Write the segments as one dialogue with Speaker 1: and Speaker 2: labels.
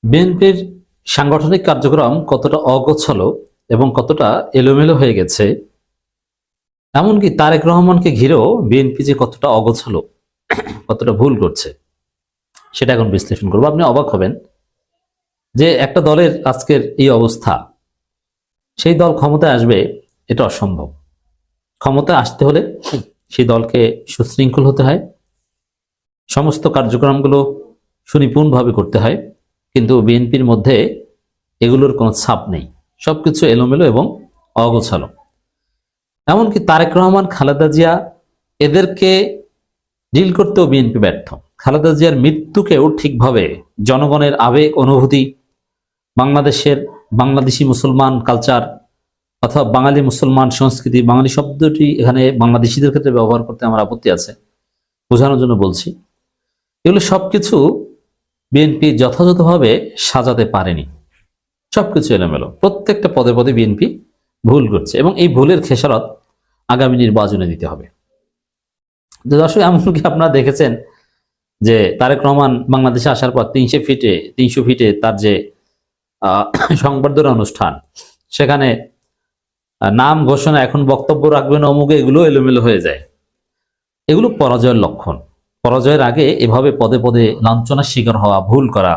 Speaker 1: বিএনপির সাংগঠনিক কার্যক্রম কতটা অগোছালো এবং কতটা এলোমেলো হয়ে গেছে, এমনকি তারেক রহমানকে ঘিরেও বিএনপি যে কতটা অগোছালো, কতটা ভুল করছে, সেটা এখন বিশ্লেষণ করবো। আপনি অবাক হবেন যে একটা দলের আজকের এই অবস্থা, সেই দল ক্ষমতায় আসবে এটা অসম্ভব। ক্ষমতায় আসতে হলে সেই দলকে সুশৃঙ্খল হতে হয়, সমস্ত কার্যক্রমগুলো সুনিপুণভাবে করতে হয়, কিন্তু বিএনপির মধ্যে এগুলোর কোনো ছাপ নেই। সবকিছু এলোমেলো এবং অগোছালো। এমনকি তারেক রহমান, খালেদা জিয়া, এদেরকে ডিল করতেও বিএনপি ব্যর্থ। খালেদা জিয়ার মৃত্যুকেও ঠিকভাবে জনগণের আবেগ, অনুভূতি, বাংলাদেশের বাংলাদেশি মুসলমান কালচার অথবা বাঙালি মুসলমান সংস্কৃতি, বাঙালি শব্দটি এখানে বাংলাদেশিদের ক্ষেত্রে ব্যবহার করতে আমার আপত্তি আছে, বোঝানোর জন্য বলছি। এগুলো সবকিছু বিএনপি যথাযথভাবে সাজাতে পারেনি। সবকিছু এলোমেলো, প্রত্যেকটা পদে পদে বিএনপি ভুল করছে এবং এই ভুলের খেসারত আগামী নির্বাচনে দিতে হবে। দর্শক, এমনকি আপনারা দেখেছেন যে তারেক রহমান বাংলাদেশে আসার পর 300 ফিটে তার যে সংবর্ধনা অনুষ্ঠান, সেখানে নাম ঘোষণা, এখন বক্তব্য রাখবেন অমুকে, এগুলো এলোমেলো হয়ে যায়। এগুলো পরাজয়ের লক্ষণ। পরাজয়ের আগে এভাবে পদে পদে লাঞ্ছনার শিকার হওয়া, ভুল করা,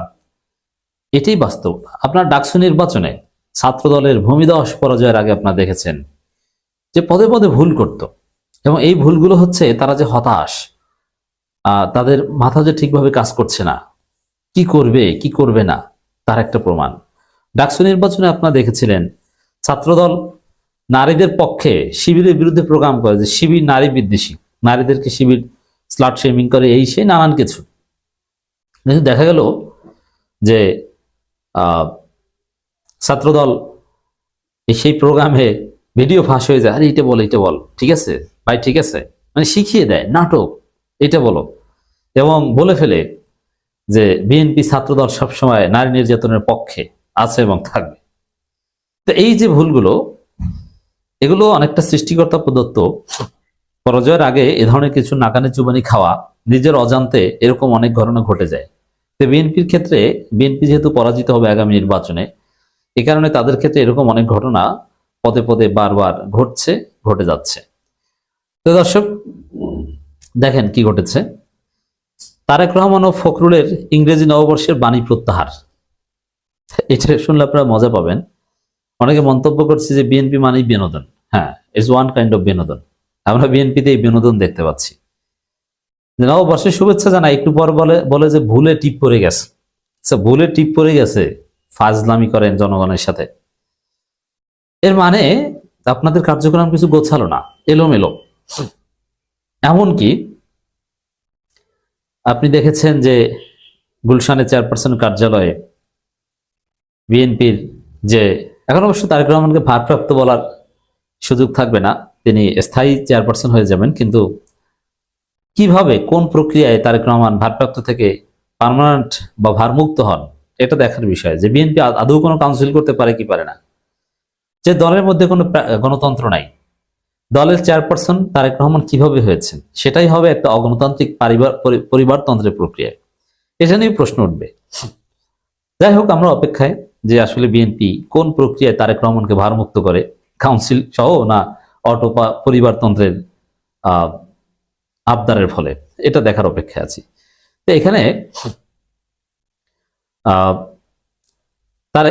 Speaker 1: এটাই বাস্তব। আপনার ডাকসু নির্বাচনে ছাত্র দলের ভূমিদশ পরাজয়ের আগে আপনারা দেখেছেন যে পদে পদে ভুল করত, এবং এই ভুলগুলো হচ্ছে তারা যে হতাশ, তাদের মাথা যে ঠিকভাবে কাজ করছে না, কি করবে কি করবে না, তার একটা প্রমাণ। ডাকসু নির্বাচনে আপনারা দেখেছিলেন ছাত্রদল নারীদের পক্ষে শিবিরের বিরুদ্ধে প্রোগ্রাম করে যে শিবির নারী বিদ্বেষী, নারীদেরকে শিবির স্লাট শেমিং করে, এই সেই নানান কিছু। কিন্তু দেখা গেল যে ছাত্রদল সেই প্রোগ্রামে ভিডিও ফাঁস হয়ে যায়, আরে এটা বল, এটা বল, ঠিক আছে ভাই, ঠিক আছে, মানে শিখিয়ে দেয় নাটক, এটা বলো, এবং বলে ফেলে যে বিএনপি ছাত্রদল সবসময় নারী নির্যাতনের পক্ষে আছে এবং থাকবে। তো এই যে ভুলগুলো, এগুলো অনেকটা সৃষ্টিকর্তা প্রদত্ত। পরাজয়ের আগে এ ধরনের কিছু নাকানি চুবানি খাওয়া, নিজের অজান্তে এরকম অনেক ঘটনা ঘটে যায়। তো বিএনপির ক্ষেত্রে, বিএনপি যেহেতু পরাজিত হবে আগামী নির্বাচনে, এ কারণে তাদের ক্ষেত্রে এরকম অনেক ঘটনা পদে পদে বারবার ঘটে যাচ্ছে। তো দর্শক, দেখেন কি ঘটেছে। তারেক রহমান ও ফখরুলের ইংরেজি নববর্ষের বাণী প্রত্যাহার, এটা শুনলে আপনারা মজা পাবেন। অনেকে মন্তব্য করছে যে বিএনপি মানেই বিনোদন। হ্যাঁ, ইটস ওয়ান কাইন্ড অফ বিনোদন। আমরা বিএনপিতে এই বিনোদন দেখতে পাচ্ছি। নববর্ষের শুভেচ্ছা জানাই, একটু পর বলে বলে যে ভুলে টিপ পড়ে গেছে। আচ্ছা, ভুলে টিপ পড়ে গেছে, ফাজলামি করেন জনগণের সাথে। এর মানে আপনাদের কার্যক্রম কিছু গোছালো না, এলোমেলো। এমনকি আপনি দেখেছেন যে গুলশানে চেয়ারপারসন কার্যালয়ে বিএনপির যে, এখন অবশ্য তারেক রহমানকে ভারপ্রাপ্ত বলার সুযোগ থাকবে না, তিনি স্থায়ী চেয়ারপারসন হয়ে যাবেন, কিন্তু কিভাবে, কোন প্রক্রিয়ায় তারেক রহমান ভারপ্রাপ্ত থেকে পার্মানেন্ট বা ভারমুক্ত হন, এটা দেখার বিষয়। যে বিএনপি আদৌ কোনো কাউন্সিল করতে পারে কি পারে না, যে দলের মধ্যে কোনো গণতন্ত্র নাই, দলের চেয়ারপারসন তারেক রহমান কিভাবে হয়েছেন, সেটাই হবে একটা অগণতান্ত্রিক পরিবারতন্ত্রের প্রক্রিয়া। এটা নিয়ে প্রশ্ন উঠবে। যাই হোক, আমরা অপেক্ষায় যে আসলে বিএনপি কোন প্রক্রিয়ায় তারেক রহমানকে ভারমুক্ত করে, কাউন্সিল সহ না অটো পরিবারতন্ত্রের আবদারের ফলে, এটা দেখার অপেক্ষায় আছি। তো এখানে তার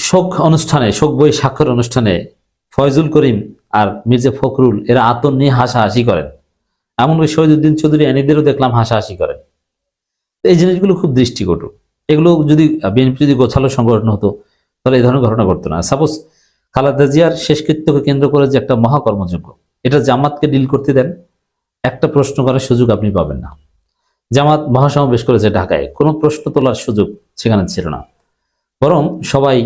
Speaker 1: শোক অনুষ্ঠানে, শোক বই স্বাক্ষর অনুষ্ঠানে ফয়জুল করিম আর মির্জা ফখরুল এরা আতর নিয়ে হাসাহাসি করেন। এমনকি শহীদুদ্দিন চৌধুরী এনিদেরও দেখলাম হাসাহাসি করেন। এই জিনিসগুলো খুব দৃষ্টিকটু। এগুলো যদি বিএনপি যদি গোছালো সংগঠন হতো, তাহলে এই ধরনের ঘটনা ঘটতো না। সাপোজ খালেদা জিয়ার শেষকৃত্যকে কেন্দ্র করে যে একটা মহাকর্মযজ্ঞ, এটা জামাতকে ডিল করতে দেন, একটা প্রশ্ন করার সুযোগ আপনি পাবেন না। জামাত মহাসমাবেশ করেছে ঢাকায়, কোনো প্রশ্ন তোলার সুযোগ সেখানে ছিল না। বরং সবাই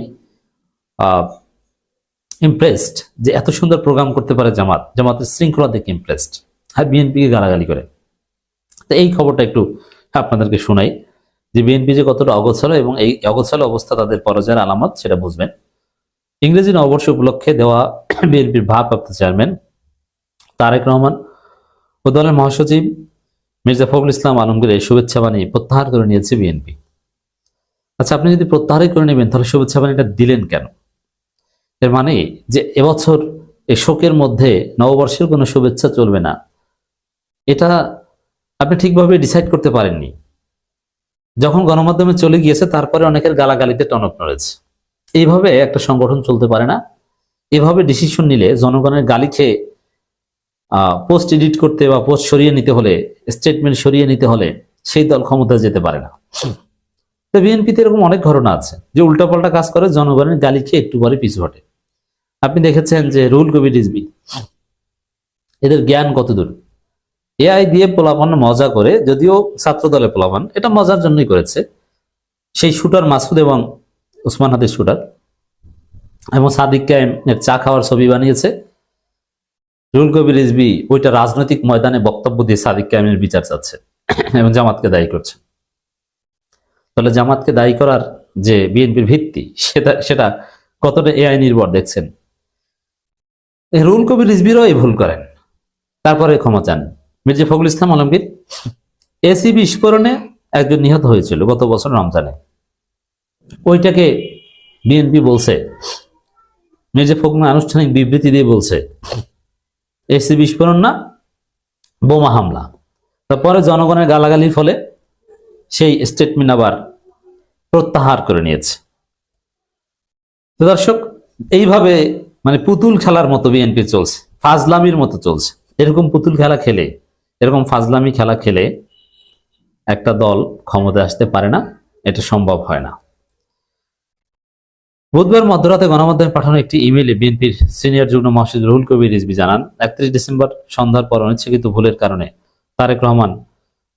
Speaker 1: ইমপ্রেসড যে এত সুন্দর প্রোগ্রাম করতে পারে জামাত, জামাতের শৃঙ্খলা দেখে ইমপ্রেসড, আর বিএনপিকে গালাগালি করে। তো এই খবরটা একটু আপনাদেরকে শোনাই যে বিএনপি যে কতটা অগোছালো, এবং এই অগোছালো অবস্থা তাদের পরাজয়ের আলামত, সেটা বুঝবেন। ইংরেজি নববর্ষ উপলক্ষে দেওয়া বিএনপির ভারপ্রাপ্ত চেয়ারম্যান তারেক রহমান ও দলের মহাসচিব মির্জা ফখরুল ইসলাম আলমগীরের শুভেচ্ছা বাণী প্রত্যাহার করে নিয়েছে বিএনপি। আচ্ছা, আপনি যদি প্রত্যাহারই করে নেবেন তাহলে শুভেচ্ছা বাণীটা দিলেন কেন? এর মানে যে এবছর এই শোকের মধ্যে নববর্ষের কোনো শুভেচ্ছা চলবে না, এটা আপনি ঠিকভাবে ডিসাইড করতে পারেননি। যখন গণমাধ্যমে চলে গিয়েছে তারপরে অনেকের গালাগালিতে টনক নড়েছে। এইভাবে একটা সংগঠন চলতে পারে না। এভাবে ডিসিশন নিলে জনগণের গালি খেয়ে পোস্ট এডিট করতে বা পোস্ট সরিয়ে নিতে হলে, স্টেটমেন্ট সরিয়ে নিতে হলে সেই দল ক্ষমতায় যেতে পারে না। তো বিএনপিতে এরকম অনেক ঘটনা আছে যে উল্টাপাল্টা কাজ করে, জনগণের গালি খেয়ে একটু পরে পিছু হটে। আপনি দেখেছেন যে রুহুল কবির রিজভী, এদের জ্ঞান কতদূর। এআই দিয়ে পোলাপান মজা করে, যদিও ছাত্র দলে পোলাপান, এটা মজার জন্যই করেছে। সেই শুটার মাসুদ এবং উসমান হাদির শুটার এবং সাদিক কায়েম এর চা খাওয়ার ছবি বানিয়েছে। রুহুল কবির রিজভী ওইটা রাজনৈতিক ময়দানে বক্তব্য দিয়ে সাদিক কায়েমের বিচার চাচ্ছে এবং জামাতকে দায়ী করছে। তাহলে জামাতকে দায়ী করার যে বিএনপির ভিত্তি, সেটা কতটা এআই নির্ভর দেখছেন। রুহুল কবির রিজভীরও এই ভুল করেন, তারপরে ক্ষমা চান। মির্জা ফখরুল ইসলাম আলমগীর, এসি বিস্ফোরণে একজন নিহত হয়েছিল গত বছর রমজানে, ওইটাকে বিএনপি বলছে, মির্জা ফখরুল আনুষ্ঠানিক বিবৃতি দিয়ে বলছে এসি বিস্ফোরণ না, বোমা হামলা। তারপরে জনগণের গালাগালির ফলে সেই স্টেটমেন্ট আবার প্রত্যাহার করে নিয়েছে। তো দর্শক, এইভাবে মানে পুতুল খেলার মতো বিএনপি চলছে, ফাজলামির মতো চলছে। এরকম পুতুল খেলা খেলে, এরকম ফাজলামি খেলা খেলে একটা দল ক্ষমতায় আসতে পারে না, এটা সম্ভব হয় না। বুধবার মধ্যরাতে গণমাধ্যমে পাঠানো একটি ইমেইলে বিএনপির সিনিয়র যুগ্ম মহাসচিব রুহুল কবির রিজভী জানান, 31 ডিসেম্বর সন্ধ্যার পর অনিচ্ছাকৃত ভুলের কারণে তারেক রহমান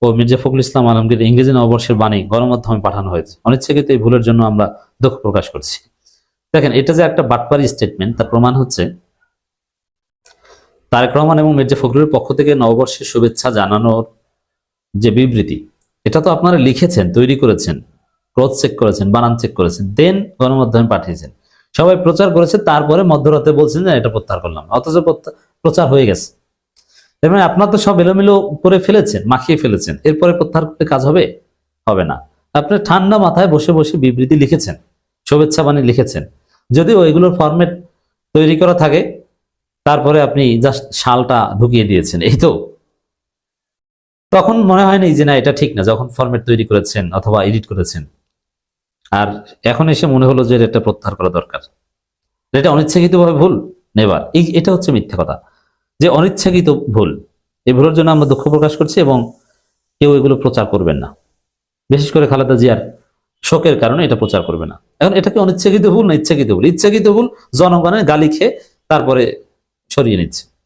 Speaker 1: ও মির্জা ফখরুল ইসলাম আলমগীর ইংরেজি নববর্ষের বাণী গণমাধ্যমে পাঠানো হয়েছে। অনিচ্ছাকৃত এই ভুলের জন্য আমরা দুঃখ প্রকাশ করছি। দেখেন, এটা যে একটা বাটপারি স্টেটমেন্ট, তার প্রমাণ হচ্ছে তারেক রহমান এবং মির্জা ফখরুলের পক্ষ থেকে নববর্ষের শুভেচ্ছা জানানোর যে বিবৃতি, এটা তো আপনারা লিখেছেন, তৈরি করেছেন, ক্রস চেক করেছেন, বানান চেক করেছেন, দেন গণমাধ্যমে পাঠিয়েছেন, সবাই প্রচার করেছে, তারপরে মধ্যরাতে বলছেন যে এটা প্রত্যাহার করলাম, অথচ প্রচার হয়ে গেছে। এর মানে আপনার তো সব এলোমেলো করে ফেলেছেন, মাখিয়ে ফেলেছেন, এরপরে প্রত্যাহার করলে কাজ হবে? হবে না। আপনি ঠান্ডা মাথায় বসে বসে বিবৃতি লিখেছেন, শুভেচ্ছা বাণী লিখেছেন, যদিও এগুলোর ফরম্যাট তৈরি করা থাকে, তারপরে আপনি জাস্ট শালটা ঢুকিয়ে দিয়েছেন, এই তো। তখন মনে হয়নি যে না, এটা ঠিক না, যখন ফরম্যাট তৈরি করেছেন অথবা এডিট করেছেন। আর এখন এসে মনে হলো যে এটা প্রত্যাহার করা দরকার। এটা অনিচ্ছাকৃতভাবে ভুল, নেবার। এটা হচ্ছে মিথ্যা কথা, যে অনিচ্ছাকৃত ভুল। এই ভুলের জন্য আমরা দুঃখ প্রকাশ করছি এবং কেউ এগুলো প্রচার করবেন না, বিশেষ করে খালেদা জিয়ার শোকের কারণে এটা প্রচার করবে না। এখন এটাকে অনিচ্ছাকৃত ভুল না ইচ্ছাকৃত ভুল? ইচ্ছাকৃত ভুল, জনগণের গালি খেয়ে তারপরে সরিয়ে নিচ্ছে।